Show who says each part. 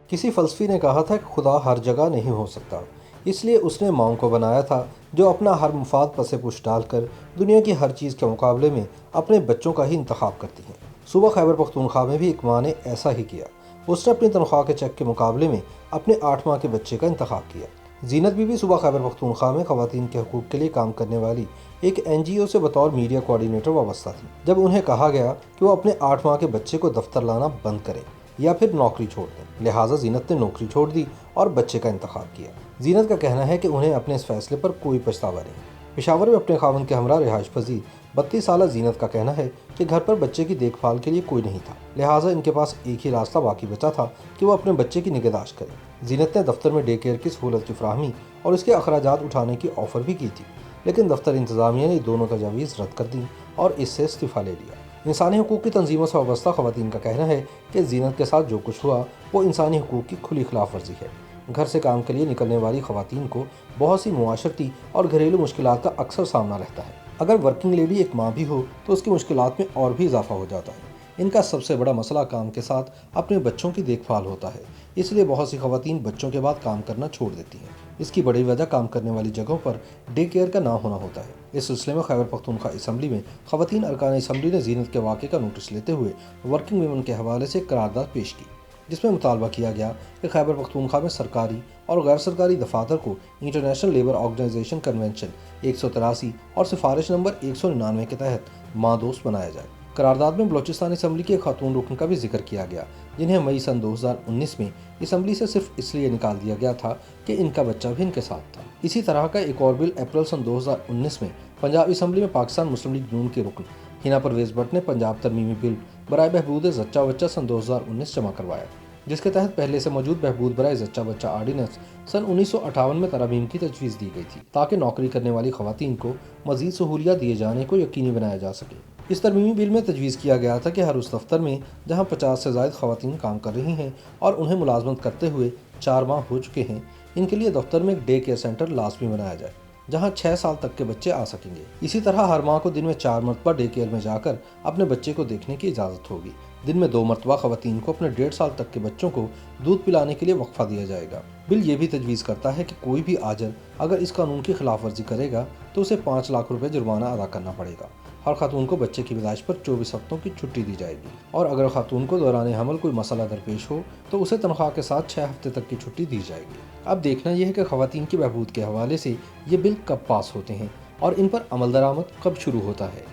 Speaker 1: کسی فلسفی نے کہا تھا کہ خدا ہر جگہ نہیں ہو سکتا، اس لیے اس نے ماؤں کو بنایا تھا جو اپنا ہر مفاد پس پش ڈال کر دنیا کی ہر چیز کے مقابلے میں اپنے بچوں کا ہی انتخاب کرتی ہیں۔ صوبہ خیبر پختونخوا میں بھی ایک ماں نے ایسا ہی کیا۔ اس نے اپنی تنخواہ کے چیک کے مقابلے میں اپنے 8 ماہ کے بچے کا انتخاب کیا۔ زینت بی بی صوبہ خیبر پختونخوا میں خواتین کے حقوق کے لیے کام کرنے والی ایک NGO سے بطور میڈیا کوآرڈینیٹر وابستہ تھی۔ جب انہیں کہا گیا کہ وہ اپنے 8 ماہ کے بچے کو دفتر لانا بند کریں یا پھر نوکری چھوڑ دیں، لہٰذا زینت نے نوکری چھوڑ دی اور بچے کا انتخاب کیا۔ زینت کا کہنا ہے کہ انہیں اپنے اس فیصلے پر کوئی پچھتاوا نہیں۔ پشاور میں اپنے خاوند کے ہمراہ رہائش پذیر 32 سالہ زینت کا کہنا ہے کہ گھر پر بچے کی دیکھ بھال کے لیے کوئی نہیں تھا، لہٰذا ان کے پاس ایک ہی راستہ باقی بچا تھا کہ وہ اپنے بچے کی نگہداشت کریں۔ زینت نے دفتر میں ڈے کیئر کی سہولت کی فراہمی اور اس کے اخراجات اٹھانے کی آفر بھی کی تھی، لیکن دفتر انتظامیہ نے دونوں تجاویز رد کر دیں اور اس سے استعفیٰ لے لیا۔ انسانی حقوق کی تنظیموں سے وابستہ خواتین کا کہنا ہے کہ زینت کے ساتھ جو کچھ ہوا وہ انسانی حقوق کی کھلی خلاف ورزی ہے۔ گھر سے کام کے لیے نکلنے والی خواتین کو بہت سی معاشرتی اور گھریلو مشکلات کا اکثر سامنا رہتا ہے۔ اگر ورکنگ لیڈی ایک ماں بھی ہو تو اس کی مشکلات میں اور بھی اضافہ ہو جاتا ہے۔ ان کا سب سے بڑا مسئلہ کام کے ساتھ اپنے بچوں کی دیکھ بھال ہوتا ہے، اس لیے بہت سی خواتین بچوں کے بعد کام کرنا چھوڑ دیتی ہیں۔ اس کی بڑی وجہ کام کرنے والی جگہوں پر ڈے کیئر کا نہ ہونا ہوتا ہے۔ اس سلسلے میں خیبر پختونخوا اسمبلی میں خواتین ارکان اسمبلی نے زینت کے واقعے کا نوٹس لیتے ہوئے ورکنگ ویمن کے حوالے سے ایک قرارداد پیش کی، جس میں مطالبہ کیا گیا کہ خیبر پختونخوا میں سرکاری اور غیر سرکاری دفاتر کو انٹرنیشنل لیبر آرگنائزیشن کنونشن 183 اور سفارش نمبر 199 کے تحت ماں دوست بنایا جائے۔ قرارداد میں بلوچستان اسمبلی کے ایک خاتون رکن کا بھی ذکر کیا گیا، جنہیں مئی سن 2019 میں اسمبلی سے صرف اس لیے نکال دیا گیا تھا کہ ان کا بچہ بھی ان کے ساتھ تھا۔ اسی طرح کا ایک اور بل اپریل سن 2019 میں پنجاب اسمبلی میں پاکستان مسلم لیگ نون کے رکن ہنا پرویز بٹ نے پنجاب ترمیمی بل برائے بہبود زچہ بچہ سن 2019 جمع کروایا، جس کے تحت پہلے سے موجود بہبود برائے زچہ بچہ آرڈیننس سن 1958 میں ترامیم کی تجویز دی گئی تھی، تاکہ نوکری کرنے والی خواتین کو مزید سہولیات دیے جانے کو یقینی بنایا جا سکے۔ اس ترمیمی بل میں تجویز کیا گیا تھا کہ ہر اس دفتر میں جہاں 50 سے زائد خواتین کام کر رہی ہیں اور انہیں ملازمت کرتے ہوئے 4 ماہ ہو چکے ہیں، ان کے لیے دفتر میں ایک ڈے کیئر سینٹر لازمی بنایا جائے، جہاں 6 سال تک کے بچے آ سکیں گے۔ اسی طرح ہر ماہ کو دن میں 4 مرتبہ ڈے کیئر میں جا کر اپنے بچے کو دیکھنے کی اجازت ہوگی۔ دن میں 2 مرتبہ خواتین کو اپنے 1.5 سال تک کے بچوں کو دودھ پلانے کے لیے وقفہ دیا جائے گا۔ بل یہ بھی تجویز کرتا ہے کہ کوئی بھی آجر اگر اس قانون کی خلاف ورزی کرے گا تو اسے 5 لاکھ روپے جرمانہ ادا کرنا پڑے گا۔ ہر خاتون کو بچے کی پیدائش پر 24 ہفتوں کی چھٹی دی جائے گی، اور اگر خاتون کو دوران حمل کوئی مسئلہ درپیش ہو تو اسے تنخواہ کے ساتھ 6 ہفتے تک کی چھٹی دی جائے گی۔ اب دیکھنا یہ ہے کہ خواتین کی بہبود کے حوالے سے یہ بل کب پاس ہوتے ہیں اور ان پر عمل درآمد کب شروع ہوتا ہے۔